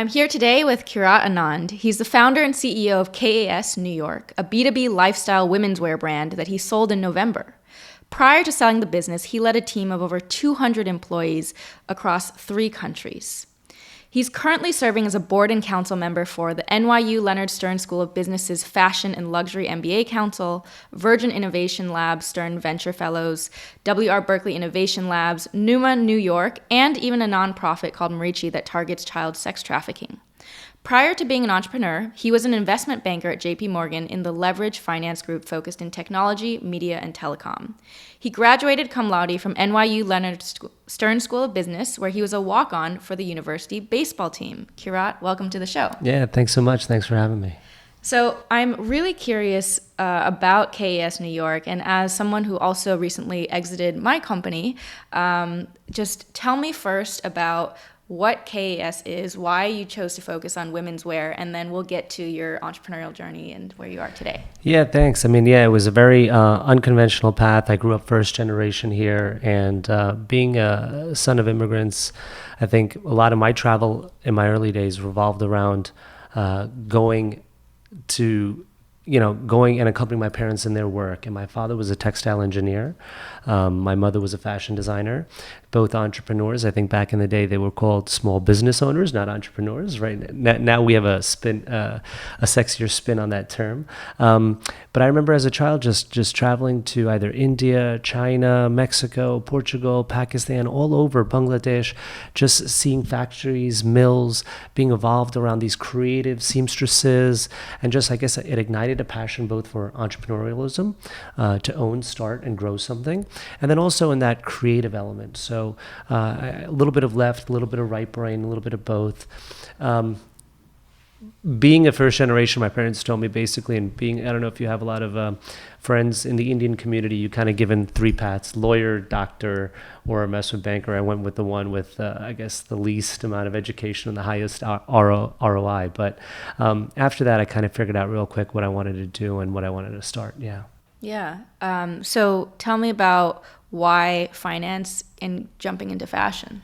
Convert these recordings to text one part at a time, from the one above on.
I'm here today with Kirnat Anand. He's the founder and CEO of KAS New York, a B2B lifestyle women's wear brand that he sold in November. Prior to selling the business, he led a team of over 200 employees across 3 countries. He's currently serving as a board and council member for the NYU Leonard Stern School of Business's Fashion and Luxury MBA Council, Virgin Innovation Labs Stern Venture Fellows, W.R. Berkeley Innovation Labs, Numa New York, and even a nonprofit called Marici that targets child sex trafficking. Prior to being an entrepreneur, he was an investment banker at JP Morgan in the leverage finance group focused in technology, media, and telecom. He graduated cum laude from NYU Leonard Stern School of Business, where he was a walk-on for the university baseball team. Kirnat, welcome to the show. Yeah, thanks so much. Thanks for having me. So I'm really curious about KAS New York, and as someone who also recently exited my company, just tell me first about what KAS is, why you chose to focus on women's wear, and then we'll get to your entrepreneurial journey and where you are today. Yeah, thanks. It was a very unconventional path. I grew up first generation here, and being a son of immigrants, I think a lot of my travel in my early days revolved around going and accompanying my parents in their work. And my father was a textile engineer. My mother was a fashion designer, both entrepreneurs. I think back in the day they were called small business owners, not entrepreneurs. Right now we have a sexier spin on that term. But I remember as a child just traveling to either India, China, Mexico, Portugal, Pakistan, all over Bangladesh, just seeing factories, mills being evolved around these creative seamstresses, and just I guess it ignited a passion both for entrepreneurialism, to own, start, and grow something, and then also in that creative element. So a little bit of left, a little bit of right brain, a little bit of both. Being a first generation, my parents told me basically, and I don't know if you have a lot of friends in the Indian community, you kind of given 3 paths: lawyer, doctor, or investment banker. I went with the one with, I guess, the least amount of education and the highest ROI. But after that, I kind of figured out real quick what I wanted to do and what I wanted to start. Yeah. Yeah. So tell me about why finance and jumping into fashion.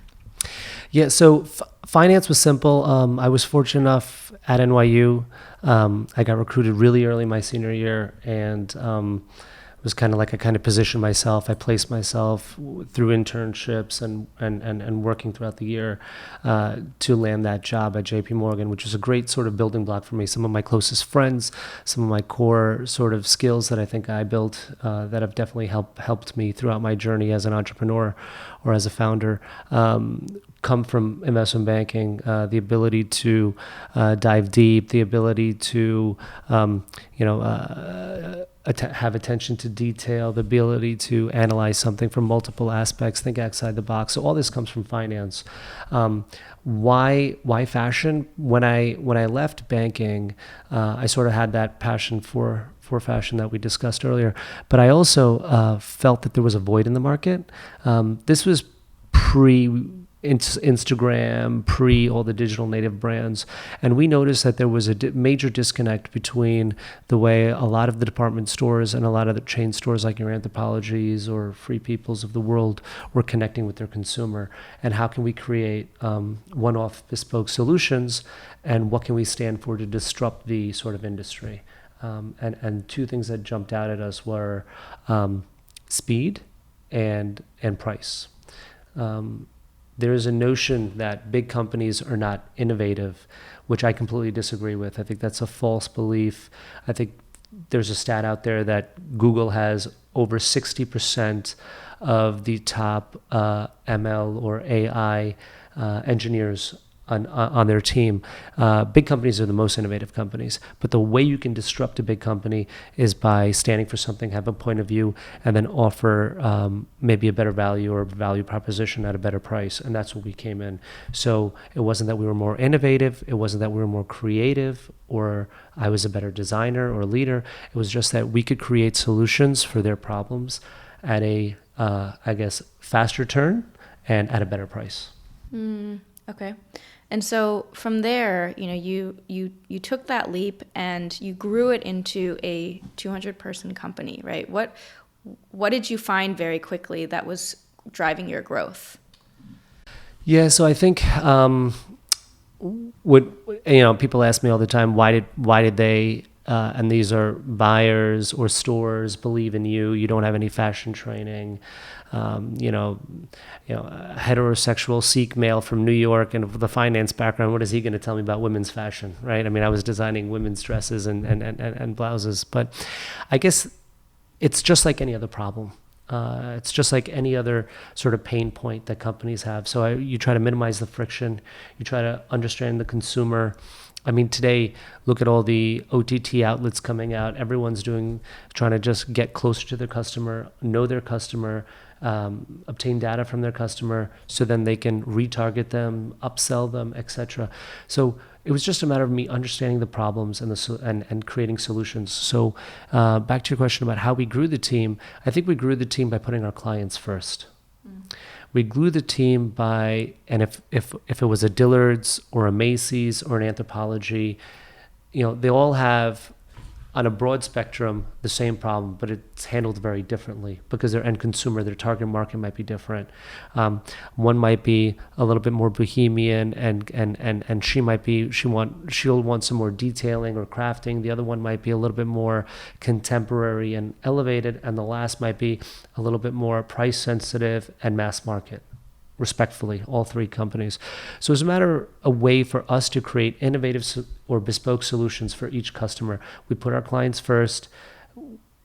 Yeah, so finance was simple. I was fortunate enough at NYU. I got recruited really early my senior year, and was kind of like I kind of positioned myself. I placed myself through internships and working throughout the year to land that job at JP Morgan, which was a great sort of building block for me. Some of my closest friends, some of my core sort of skills that I think I built that have definitely helped me throughout my journey as an entrepreneur or as a founder come from investment banking. The ability to dive deep, the ability to have attention to detail, the ability to analyze something from multiple aspects, think outside the box. So all this comes from finance. Why fashion? When I left banking, I sort of had that passion for fashion that we discussed earlier, but I also felt that there was a void in the market. This was Instagram, pre all the digital native brands. And we noticed that there was a major disconnect between the way a lot of the department stores and a lot of the chain stores like your Anthropologies or Free Peoples of the world were connecting with their consumer. And how can we create one-off bespoke solutions, and what can we stand for to disrupt the sort of industry? And 2 things that jumped out at us were speed and price. There is a notion that big companies are not innovative, which I completely disagree with. I think that's a false belief. I think there's a stat out there that Google has over 60% of the top ML or AI engineers on their team. Big companies are the most innovative companies, but the way you can disrupt a big company is by standing for something, have a point of view, and then offer maybe a better value or value proposition at a better price. And that's what we came in. So it wasn't that we were more innovative, it wasn't that we were more creative, or I was a better designer or leader. It was just that we could create solutions for their problems at a, faster turn and at a better price. Okay. And so from there, you took that leap and you grew it into a 200-person company, right? What did you find very quickly that was driving your growth? Yeah, so I think would, people ask me all the time, why did they, and these are buyers or stores, believe in you? You don't have any fashion training. A heterosexual Sikh male from New York and with a finance background, what is he going to tell me about women's fashion, right? I mean, I was designing women's dresses and blouses, but I guess it's just like any other problem. It's just like any other sort of pain point that companies have. So you try to minimize the friction. You try to understand the consumer. I mean, today, look at all the OTT outlets coming out. Everyone's trying to just get closer to their customer, know their customer, obtain data from their customer, so then they can retarget them, upsell them, etc. So it was just a matter of me understanding the problems and creating solutions. So back to your question about how we grew the team, I think we grew the team by putting our clients first. We grew the team by, and if it was a Dillard's or a Macy's or an Anthropologie, they all have, on a broad spectrum, the same problem, but it's handled very differently because their end consumer, their target market might be different. One might be a little bit more bohemian, and she'll want some more detailing or crafting. The other one might be a little bit more contemporary and elevated, and the last might be a little bit more price sensitive and mass market. Respectfully, all three companies. So it's a way for us to create innovative or bespoke solutions for each customer. We put our clients first.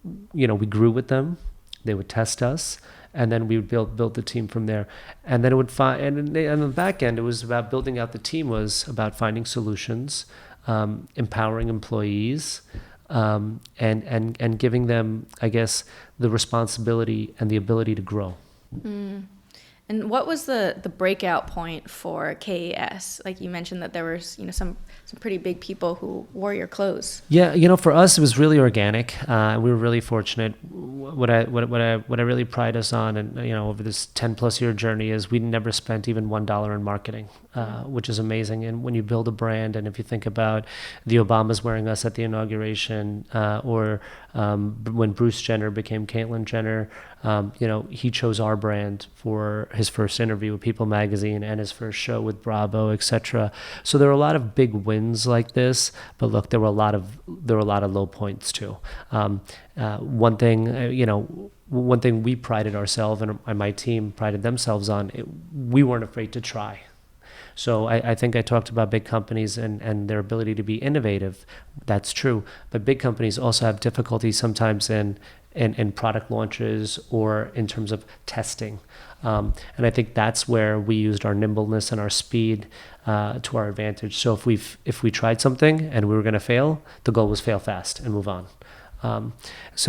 We grew with them. They would test us, and then we would build the team from there. And then it would and on the back end, it was about building out the team. Was about finding solutions, empowering employees, and giving them, I guess, the responsibility and the ability to grow. Mm. And what was the breakout point for KAS? Like you mentioned that there were some pretty big people who wore your clothes. Yeah, for us it was really organic. We were really fortunate. What I really pride us on, and over this 10+ year journey, is we never spent even $1 in marketing, which is amazing. And when you build a brand, and if you think about the Obamas wearing us at the inauguration, or when Bruce Jenner became Caitlyn Jenner, he chose our brand for his first interview with People Magazine and his first show with Bravo, etc. So there are a lot of big wins like this, but look, there were a lot of low points too. One thing we prided ourselves and my team prided themselves on, we weren't afraid to try. So I think I talked about big companies and their ability to be innovative. That's true. But big companies also have difficulty sometimes in product launches or in terms of testing. And I think that's where we used our nimbleness and our speed to our advantage. So if we tried something and we were going to fail, the goal was fail fast and move on. If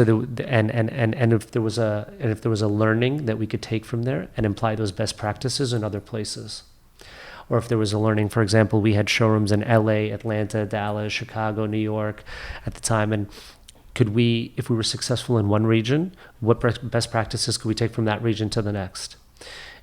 there was a learning that we could take from there and apply those best practices in other places. Or if there was a learning, for example, we had showrooms in LA, Atlanta, Dallas, Chicago, New York at the time, and if we were successful in one region, what best practices could we take from that region to the next?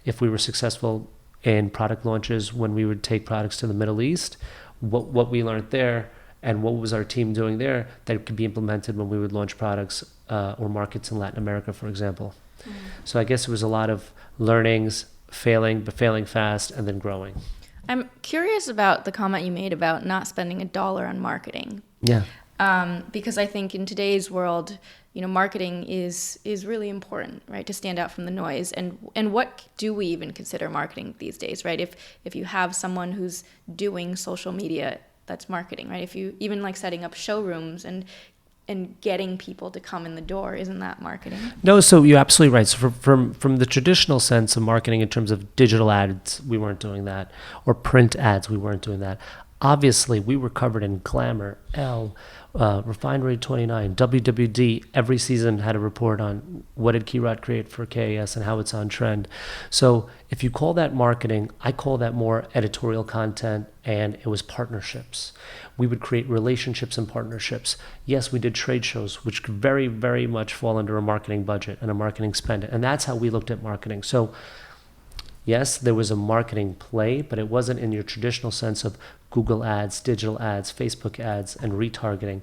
If we were successful in product launches, when we would take products to the Middle East, what we learned there and what was our team doing there that could be implemented when we would launch products or markets in Latin America, for example. Mm-hmm. So I guess it was a lot of learnings, failing fast, and then growing. I'm curious about the comment you made about not spending $1 on marketing. Yeah. Because I think in today's world, marketing is really important, right, to stand out from the noise. And what do we even consider marketing these days, right? If you have someone who's doing social media, that's marketing, right? If you even like setting up showrooms and getting people to come in the door, isn't that marketing? No, so you're absolutely right. So from the traditional sense of marketing in terms of digital ads, we weren't doing that, or print ads, we weren't doing that. Obviously, we were covered in Glamour, Elle, Refinery 29, WWD. Every season had a report on what did Kirnat create for KAS and how it's on trend. So if you call that marketing, I call that more editorial content, and it was partnerships. We would create relationships and partnerships. Yes, we did trade shows, which could very, very much fall under a marketing budget and a marketing spend. And that's how we looked at marketing. So yes, there was a marketing play, but it wasn't in your traditional sense of Google ads, digital ads, Facebook ads, and retargeting.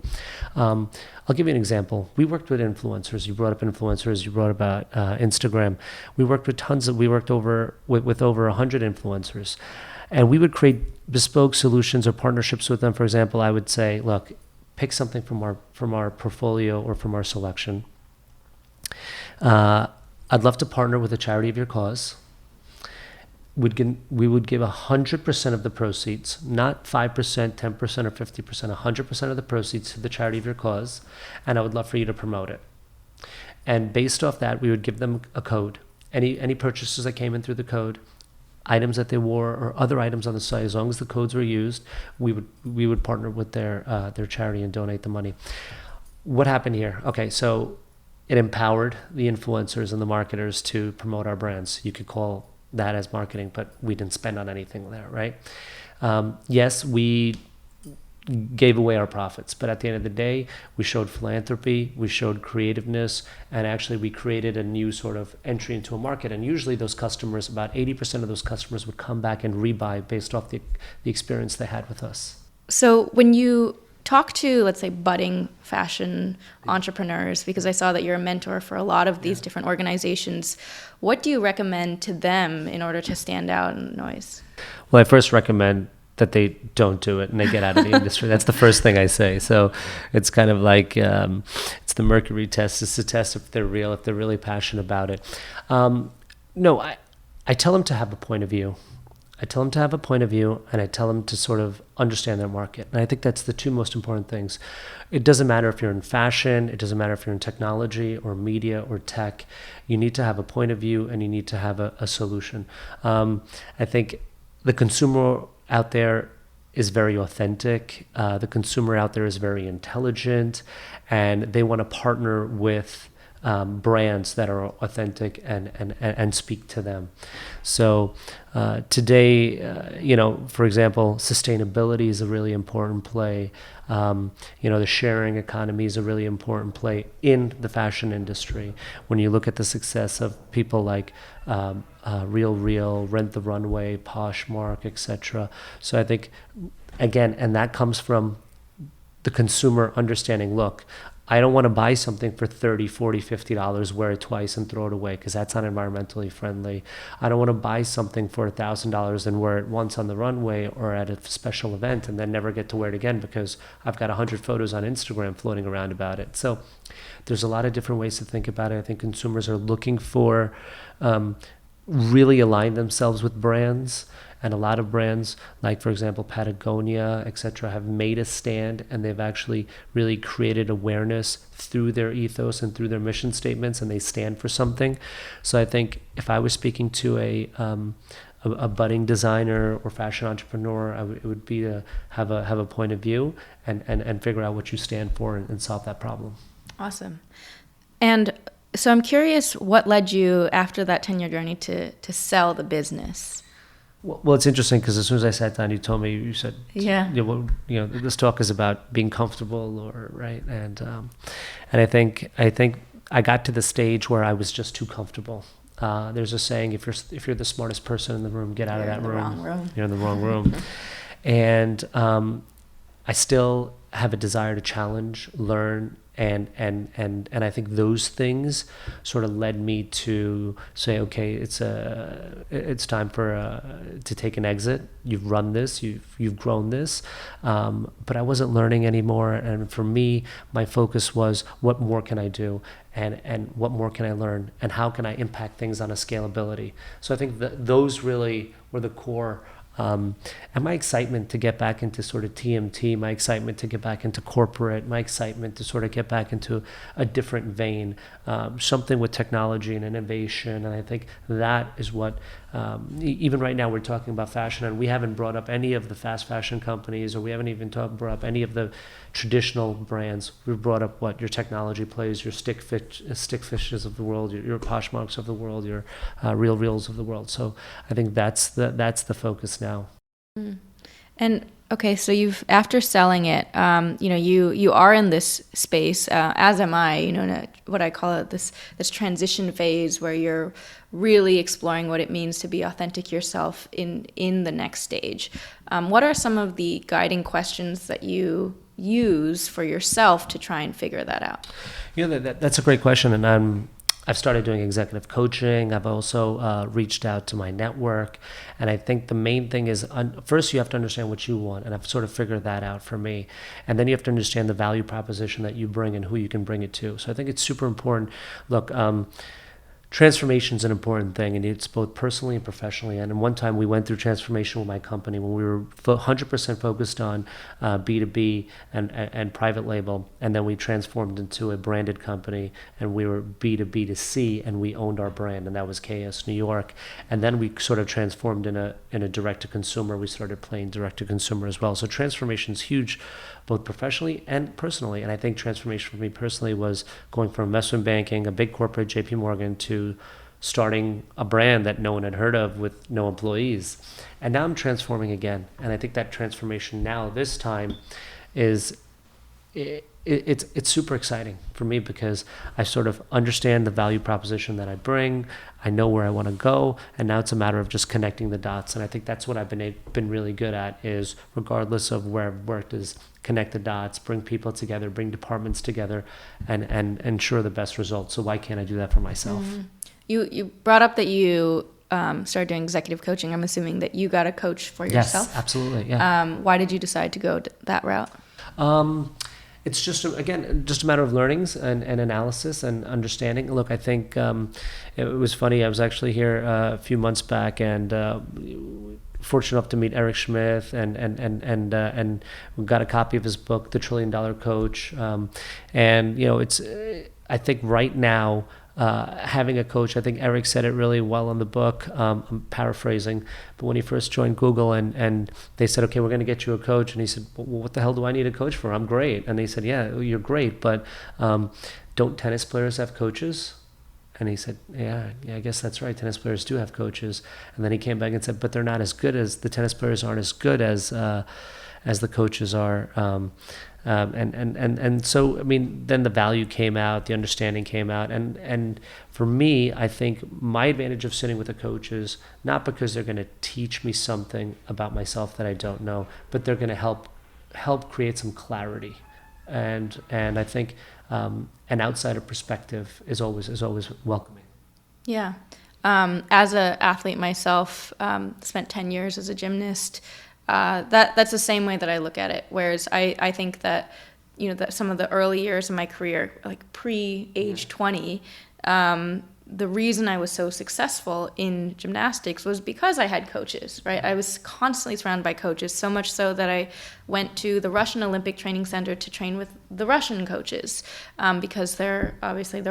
I'll give you an example. We worked with influencers. You brought up influencers. You brought about Instagram. We worked with over 100 influencers. And we would create bespoke solutions or partnerships with them. For example, I would say, look, pick something from our portfolio or from our selection. I'd love to partner with a charity of your cause. We would give 100% of the proceeds, not 5%, 10%, or 50%, 100% of the proceeds to the charity of your cause, and I would love for you to promote it. And based off that, we would give them a code. Any purchases that came in through the code, items that they wore, or other items on the site, as long as the codes were used, we would partner with their charity and donate the money. What happened here? Okay, so it empowered the influencers and the marketers to promote our brands. You could call that as marketing, but we didn't spend on anything there, right? Yes, we gave away our profits, but at the end of the day, we showed philanthropy, we showed creativeness, and actually we created a new sort of entry into a market. And usually those customers, about 80% of those customers would come back and rebuy based off the experience they had with us. So when you talk to, let's say, budding fashion entrepreneurs, because I saw that you're a mentor for a lot of these different organizations, what do you recommend to them in order to stand out in the noise? Well, I first recommend that they don't do it and they get out of the industry. That's the first thing I say. So it's kind of like, it's the Mercury test. It's to test if they're real, if they're really passionate about it. No, I tell them to have a point of view. I tell them to have a point of view, and I tell them to sort of understand their market. And I think that's the two most important things. It doesn't matter if you're in fashion, it doesn't matter if you're in technology or media or tech. You need to have a point of view and you need to have a solution. I think the consumer out there is very authentic. The consumer out there is very intelligent, and they want to partner with brands that are authentic and speak to them. So today, for example, sustainability is a really important play. The sharing economy is a really important play in the fashion industry. When you look at the success of people like Real, Rent the Runway, Poshmark, etc. So I think, again, and that comes from the consumer understanding, look, I don't want to buy something for $30, $40, $50, wear it twice and throw it away because that's not environmentally friendly. I don't want to buy something for $1,000 and wear it once on the runway or at a special event and then never get to wear it again because I've got 100 photos on Instagram floating around about it. So there's a lot of different ways to think about it. I think consumers are looking for really align themselves with brands. And a lot of brands, like, for example, Patagonia, etc., have made a stand, and they've actually really created awareness through their ethos and through their mission statements, and they stand for something. So I think if I was speaking to a budding designer or fashion entrepreneur, it would be to have a point of view and figure out what you stand for and solve that problem. Awesome. And so I'm curious, what led you after that 10-year journey to sell the business? Well, it's interesting because as soon as I sat down, you said, this talk is about being comfortable, or right, and I think I got to the stage where I was just too comfortable. There's a saying: if you're the smartest person in the room, get out of that room. You're in the wrong room. And I still have a desire to challenge, learn. And I think those things sort of led me to say, okay, it's time to take an exit. You've run this, you've grown this, but I wasn't learning anymore. And for me, my focus was, what more can I do, and what more can I learn, and how can I impact things on a scalability? So I think those really were the core. And my excitement to get back into sort of TMT, my excitement to get back into corporate, my excitement to sort of get back into a different vein, something with technology and innovation. And I think that is what, even right now we're talking about fashion, and we haven't brought up any of the fast fashion companies, or we haven't even brought up any of the traditional brands. We've brought up what your technology plays, your stick fishes of the world, your Poshmarks of the world, your Reals of the world. So I think that's the focus now. And okay, so after selling it, you are in this space, as am I, in what I call it, this transition phase where you're really exploring what it means to be authentic yourself in the next stage. What are some of the guiding questions that you use for yourself to try and figure that out? That's a great question, and I've started doing executive coaching. I've also reached out to my network. And I think the main thing is, first you have to understand what you want. And I've sort of figured that out for me. And then you have to understand the value proposition that you bring and who you can bring it to. So I think it's super important. Look, transformation is an important thing, and it's both personally and professionally. And one time we went through transformation with my company when we were 100% focused on B2B and private label, and then we transformed into a branded company, and we were B2B2C, and we owned our brand, and that was KS New York. And then we sort of transformed in a direct-to-consumer. We started playing direct-to-consumer as well. So transformation is huge, both professionally and personally. And I think transformation for me personally was going from investment banking, a big corporate, JP Morgan, to starting a brand that no one had heard of with no employees. And now I'm transforming again. And I think that transformation now, this time, is it's super exciting for me because I sort of understand the value proposition that I bring. I know where I want to go, and now it's a matter of just connecting the dots. And I think that's what I've been really good at, is regardless of where I've worked, is connect the dots, bring people together, bring departments together, and ensure the best results. So why can't I do that for myself? Mm-hmm. You brought up that you started doing executive coaching. I'm assuming that you got a coach for yourself. Yes, absolutely. Yeah. Why did you decide to go that route? It's just a matter of learnings and analysis and understanding. Look, I think it was funny. I was actually here a few months back, and fortunate enough to meet Eric Schmidt, and we got a copy of his book, The $1 Trillion Coach. And it's I think right now, having a coach, I think Eric said it really well in the book. I'm paraphrasing, but when he first joined Google and they said, okay, we're going to get you a coach. And he said, well, what the hell do I need a coach for? I'm great. And they said, yeah, you're great, but don't tennis players have coaches? And he said, yeah, I guess that's right. Tennis players do have coaches. And then he came back and said, but they're not as good as, the tennis players aren't as good as the coaches are. And so, I mean, then the value came out, the understanding came out. And for me, I think my advantage of sitting with a coach is not because they're going to teach me something about myself that I don't know, but they're going to help create some clarity. And I think an outsider perspective is always welcoming. Yeah. As an athlete myself, spent 10 years as a gymnast. That's the same way that I look at it. Whereas I think that, that some of the early years of my career, like pre-age 20, the reason I was so successful in gymnastics was because I had coaches, right? I was constantly surrounded by coaches, so much so that I went to the Russian Olympic Training Center to train with the Russian coaches, because they're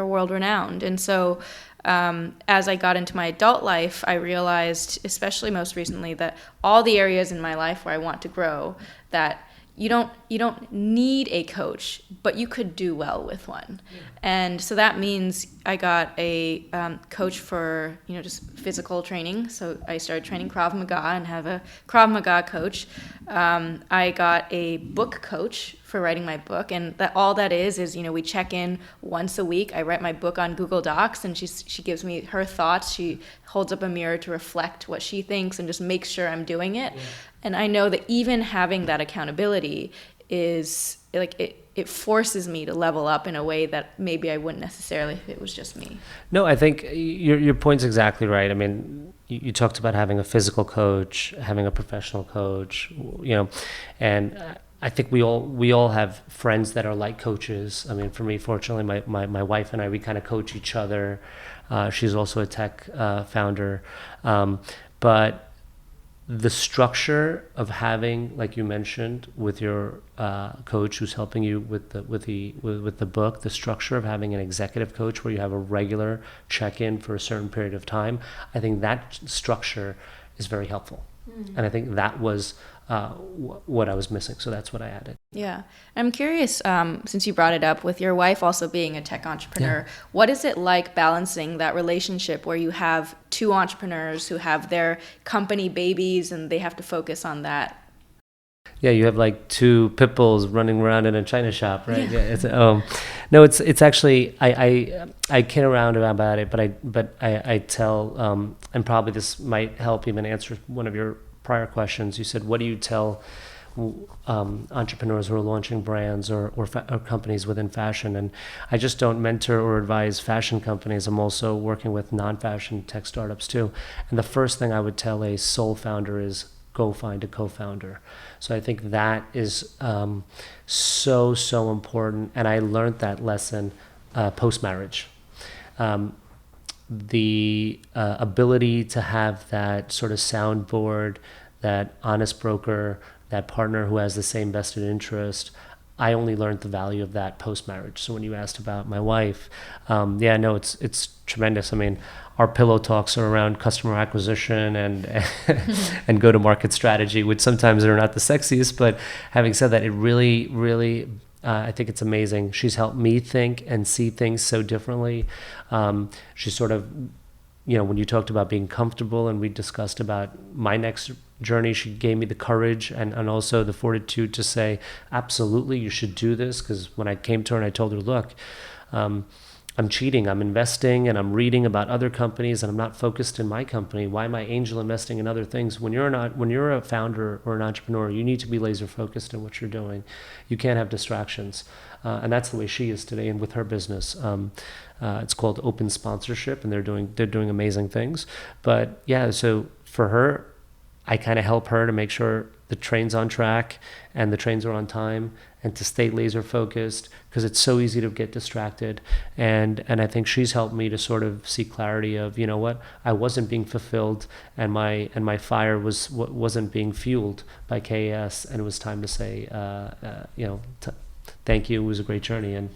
world renowned. And so as I got into my adult life, I realized, especially most recently, that all the areas in my life where I want to grow, that you don't need a coach, but you could do well with one. Yeah. And so that means I got a coach for just physical training. So I started training Krav Maga and have a Krav Maga coach. I got a book coach for writing my book, and all that is we check in once a week. I write my book on Google Docs, and she gives me her thoughts. She holds up a mirror to reflect what she thinks and just makes sure I'm doing it. Yeah. And I know that even having that accountability is like it forces me to level up in a way that maybe I wouldn't necessarily if it was just me. No, I think your point's exactly right. I mean, you talked about having a physical coach, having a professional coach, and I think we all have friends that are like coaches. I mean, for me, fortunately, my wife and I, we kind of coach each other. She's also a tech founder, but the structure of having, like you mentioned, with your coach who's helping you with the book, the structure of having an executive coach where you have a regular check-in for a certain period of time, I think that structure is very helpful. And I think that was what I was missing, so that's what I added. Yeah. I'm curious, since you brought it up, with your wife also being a tech entrepreneur, yeah, what is it like balancing that relationship where you have two entrepreneurs who have their company babies and they have to focus on that? Yeah, you have like two pit bulls running around in a china shop, right? Yeah. It's no, it's actually I kid around about it, but I tell, and probably this might help even answer one of your prior questions. You said, what do you tell entrepreneurs who are launching brands or companies within fashion. And I just don't mentor or advise fashion companies. I'm also working with non-fashion tech startups too. And the first thing I would tell a sole founder is go find a co-founder. So I think that is so important. And I learned that lesson post-marriage. The ability to have that sort of soundboard, that honest broker, that partner who has the same vested interest, I only learned the value of that post-marriage. So when you asked about my wife, it's tremendous. I mean, our pillow talks are around customer acquisition and and go-to-market strategy, which sometimes are not the sexiest. But having said that, it really, I think it's amazing. She's helped me think and see things so differently. She's sort of, when you talked about being comfortable and we discussed about my next journey, she gave me the courage and also the fortitude to say, absolutely, you should do this. Because when I came to her and I told her, look, I'm cheating, I'm investing, and I'm reading about other companies, and I'm not focused in my company. Why am I angel investing in other things? When you're a founder or an entrepreneur, you need to be laser focused in what you're doing. You can't have distractions, and that's the way she is today. And with her business, it's called Open Sponsorship, and they're doing amazing things. But yeah, so for her, I kind of help her to make sure the train's on track and the trains are on time, and to stay laser focused, because it's so easy to get distracted. And I think she's helped me to sort of see clarity of, what, I wasn't being fulfilled, and my fire wasn't being fueled by KAS, and it was time to say, thank you. It was a great journey, and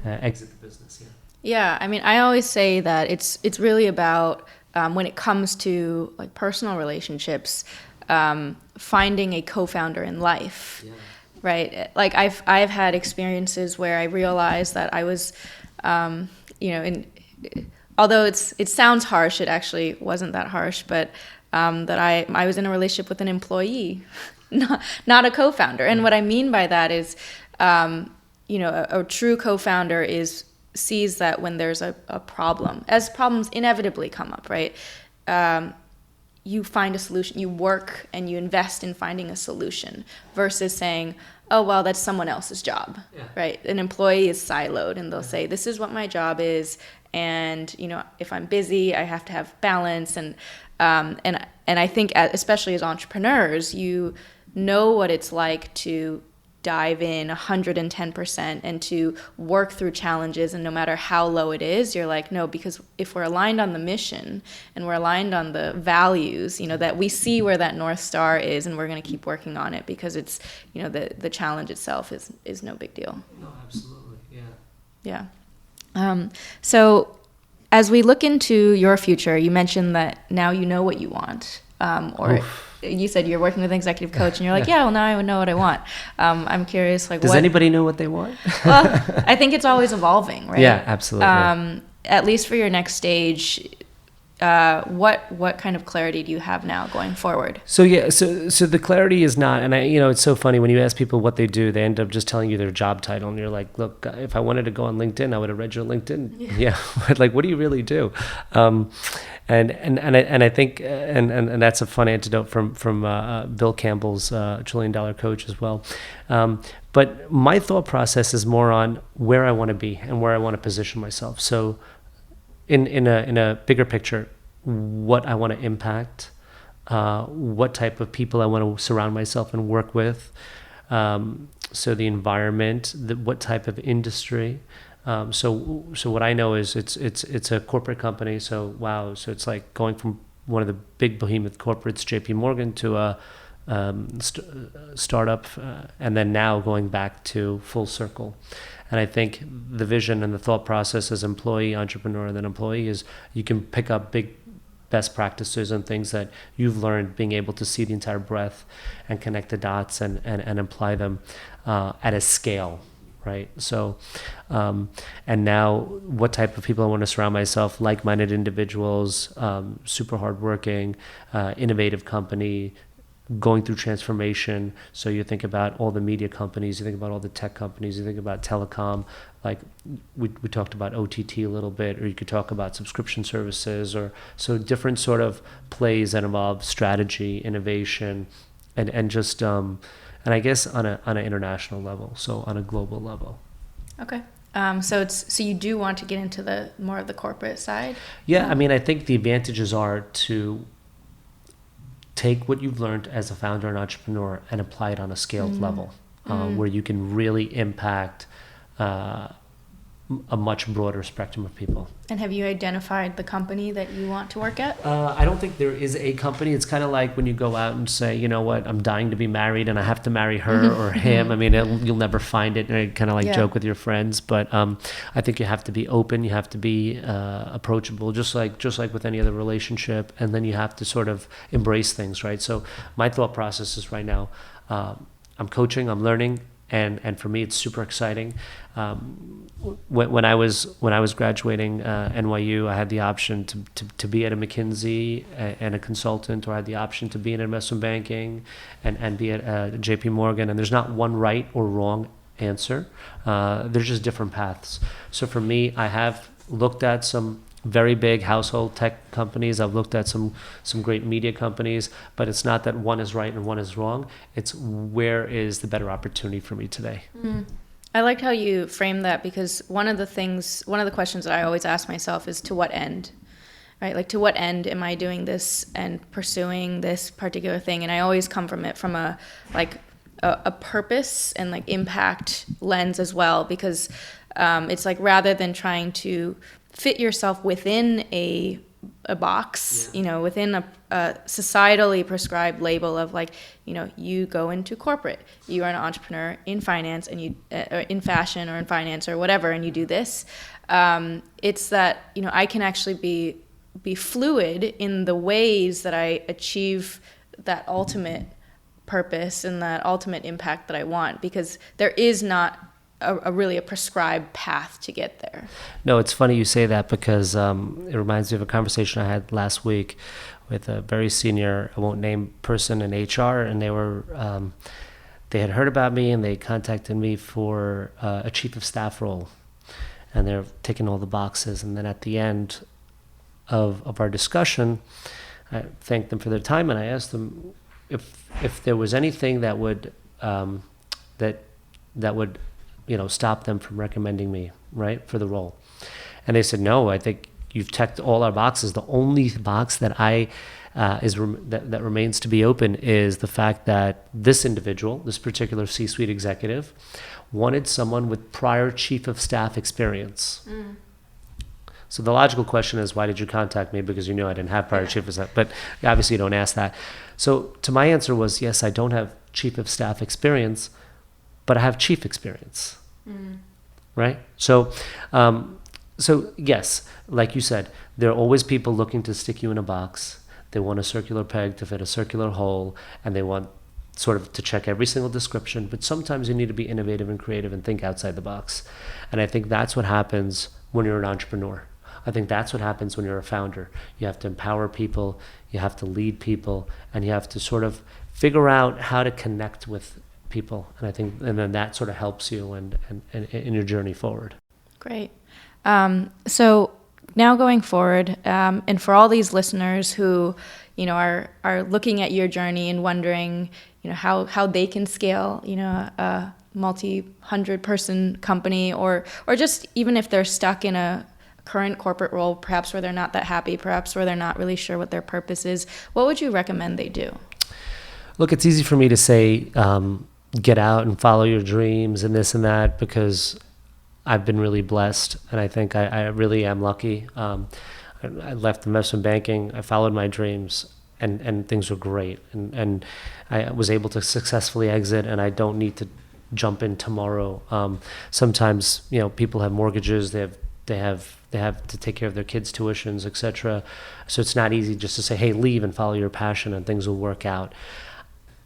exit the business. Yeah, I mean, I always say that it's really about when it comes to like personal relationships, finding a co-founder in life. Yeah. Right. Like I've had experiences where I realized that I was, although it sounds harsh, it actually wasn't that harsh, but that I was in a relationship with an employee, not a co-founder. And what I mean by that is, a true co-founder sees that when there's a problem, as problems inevitably come up, right? You find a solution, you work and you invest in finding a solution versus saying, oh, well, that's someone else's job, right? An employee is siloed and they'll say, this is what my job is. And, if I'm busy, I have to have balance. And I think especially as entrepreneurs, you know what it's like to dive in 110% and to work through challenges, and no matter how low it is, you're like, no, because if we're aligned on the mission and we're aligned on the values, that we see where that North Star is, and we're going to keep working on it, because it's, the challenge itself is no big deal. No, absolutely. Yeah. So as we look into your future, you mentioned that now you know what you want, you said you're working with an executive coach, and you're like, yeah, well, now I would know what I want. I'm curious, does anybody know what they want? Well, I think it's always evolving, right? Yeah, absolutely. At least for your next stage, what kind of clarity do you have now going forward? So the clarity is not, and it's so funny when you ask people what they do, they end up just telling you their job title, and you're like, look, if I wanted to go on LinkedIn, I would have read your LinkedIn. Yeah. But like, what do you really do? And I think and that's a fun antidote from Bill Campbell's $1 trillion coach as well. But my thought process is more on where I want to be and where I want to position myself. So in a bigger picture, what I want to impact, what type of people I want to surround myself and work with. So the environment, what type of industry. So what I know is it's a corporate company. So it's like going from one of the big behemoth corporates, JP Morgan, to a startup, and then now going back to full circle. And I think the vision and the thought process as employee, entrepreneur, and then employee is you can pick up big best practices and things that you've learned, being able to see the entire breadth and connect the dots and apply them at a scale. Right. So, and now what type of people I want to surround myself, like-minded individuals, super hardworking, innovative company, going through transformation. So you think about all the media companies, you think about all the tech companies, you think about telecom, like we talked about OTT a little bit, or you could talk about subscription services, or so different sort of plays that involve strategy, innovation, and just, and and I guess on an international level, so on a global level. Okay. So you do want to get into the more of the corporate side? Yeah, I mean, I think the advantages are to take what you've learned as a founder and entrepreneur and apply it on a scaled level, where you can really impact a much broader spectrum of people. And have you identified the company that you want to work at? I don't think there is a company. It's kind of like when you go out and say, you know what, I'm dying to be married and I have to marry her or him. I mean, you'll never find it. And kind of like joke with your friends. But I think you have to be open. You have to be approachable, just like with any other relationship. And then you have to sort of embrace things, right? So my thought process is right now, I'm coaching, I'm learning. And for me, it's super exciting. When I was graduating NYU, I had the option to be at a McKinsey and a consultant, or I had the option to be in investment banking and be at JP Morgan. And there's not one right or wrong answer. There's just different paths. So for me, I have looked at some very big household tech companies. I've looked at some great media companies, but it's not that one is right and one is wrong. It's where is the better opportunity for me today. I liked how you framed that, because one of the questions that I always ask myself is, to what end? Right? Like, to what end am I doing this and pursuing this particular thing? And I always come from it from a purpose and like impact lens as well, because it's like, rather than trying to fit yourself within a box, within a societally prescribed label of like, you go into corporate, you are an entrepreneur in finance, and you in fashion or in finance or whatever, and you do this. It's that, I can actually be fluid in the ways that I achieve that ultimate purpose and that ultimate impact that I want, because there is not really a prescribed path to get there. No, it's funny you say that, because it reminds me of a conversation I had last week with a very senior, I won't name, person in HR, and they had heard about me and they contacted me for a chief of staff role, and they're ticking all the boxes. And then at the end of our discussion, I thanked them for their time, and I asked them if there was anything that would stop them from recommending me, right, for the role. And they said, no, I think you've checked all our boxes. The only box that that remains to be open is the fact that this individual, this particular C-suite executive, wanted someone with prior chief of staff experience. So the logical question is, why did you contact me? Because you knew I didn't have prior chief of staff, but obviously you don't ask that. So to my answer was, yes, I don't have chief of staff experience, but I have chief experience, right? So yes, like you said, there are always people looking to stick you in a box. They want a circular peg to fit a circular hole, and they want sort of to check every single description. But sometimes you need to be innovative and creative and think outside the box. And I think that's what happens when you're an entrepreneur. I think that's what happens when you're a founder. You have to empower people, you have to lead people, and you have to sort of figure out how to connect with people. And I think, and then that sort of helps you and in your journey forward. Great. So now going forward, and for all these listeners who, are looking at your journey and wondering, how they can scale, a multi-100 person company, or just even if they're stuck in a current corporate role, perhaps where they're not that happy, perhaps where they're not really sure what their purpose is, what would you recommend they do? Look, it's easy for me to say, get out and follow your dreams and this and that, because I've been really blessed, and I think I really am lucky. I left investment banking, I followed my dreams, and things were great. And I was able to successfully exit, and I don't need to jump in tomorrow. Sometimes, people have mortgages, they have to take care of their kids' tuitions, etc. So it's not easy just to say, hey, leave and follow your passion and things will work out.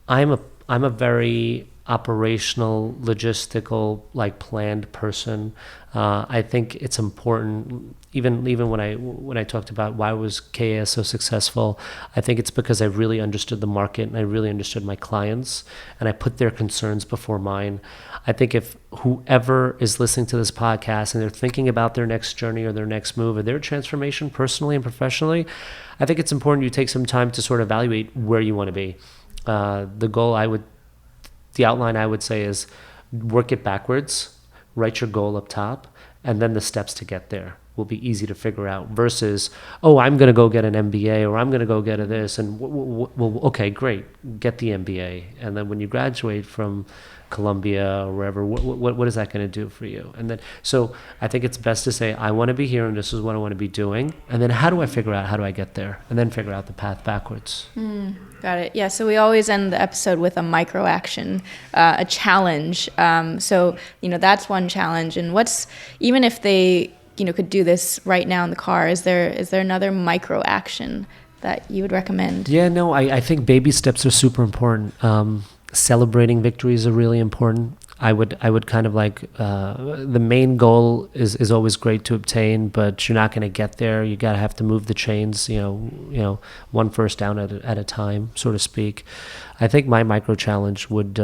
I'm a very operational, logistical, planned person. I think it's important. Even when I talked about why was KAS so successful, I think it's because I really understood the market and I really understood my clients, and I put their concerns before mine. I think if whoever is listening to this podcast and they're thinking about their next journey or their next move or their transformation personally and professionally, I think it's important you take some time to sort of evaluate where you want to be. The goal I would the outline I would say is work it backwards, write your goal up top, and then the steps to get there will be easy to figure out versus, oh, I'm going to go get an MBA or I'm going to go get a this. And well, okay, great, get the MBA. And then when you graduate from Columbia or wherever, what is that going to do for you? And then, so I think it's best to say, I want to be here and this is what I want to be doing. And then how do I figure out how do I get there? And then figure out the path backwards. Got it. Yeah. So we always end the episode with a micro action, a challenge. So, that's one challenge. And even if they, could do this right now in the car, is there another micro action that you would recommend? Yeah, no, I think baby steps are super important. Celebrating victories are really important. I would kind of like, the main goal is always great to obtain, but you're not going to get there. You got to have to move the chains, one first down at a time, so to speak. I think my micro challenge would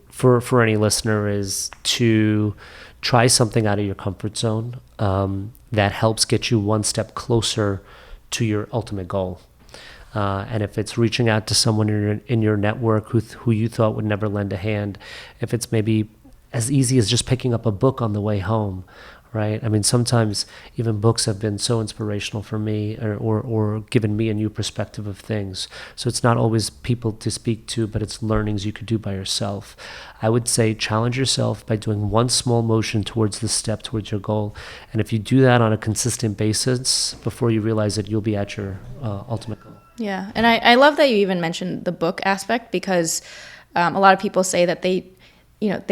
for any listener is to try something out of your comfort zone that helps get you one step closer to your ultimate goal. And if it's reaching out to someone in your network who you thought would never lend a hand, if it's maybe as easy as just picking up a book on the way home, right? I mean, sometimes even books have been so inspirational for me or given me a new perspective of things. So it's not always people to speak to, but it's learnings you could do by yourself. I would say challenge yourself by doing one small motion towards the step towards your goal. And if you do that on a consistent basis, before you realize it, you'll be at your ultimate goal. Yeah. And I love that you even mentioned the book aspect because a lot of people say that they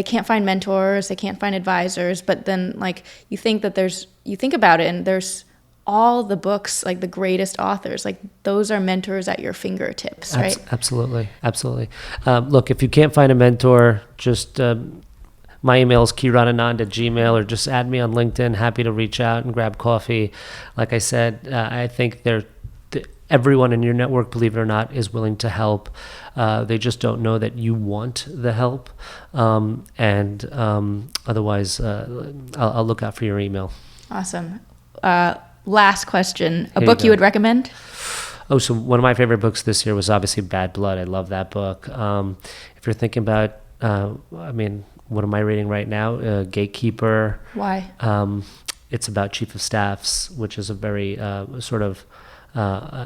can't find mentors, they can't find advisors, but then like you think about it and there's all the books, like the greatest authors, like those are mentors at your fingertips, right? Absolutely. Look, if you can't find a mentor, just my email is kirnatanand@gmail.com or just add me on LinkedIn. Happy to reach out and grab coffee. Like I said, I think everyone in your network, believe it or not, is willing to help. They just don't know that you want the help. Otherwise, I'll look out for your email. Awesome. Last question. A book you would recommend? Oh, so one of my favorite books this year was obviously Bad Blood. I love that book. If you're thinking about, what am I reading right now? Gatekeeper. Why? It's about chief of staffs, which is a very sort of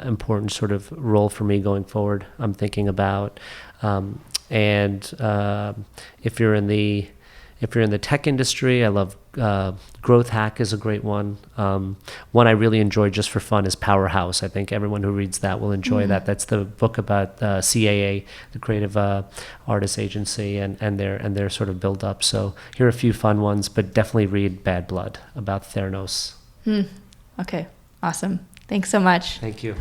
important sort of role for me going forward. I'm thinking about, if you're in the tech industry, I love Growth Hack is a great one. One I really enjoy just for fun is Powerhouse. I think everyone who reads that will enjoy that. That's the book about CAA, the Creative Artists Agency, and their sort of build up. So here are a few fun ones, but definitely read Bad Blood about Theranos. Okay, awesome. Thanks so much. Thank you.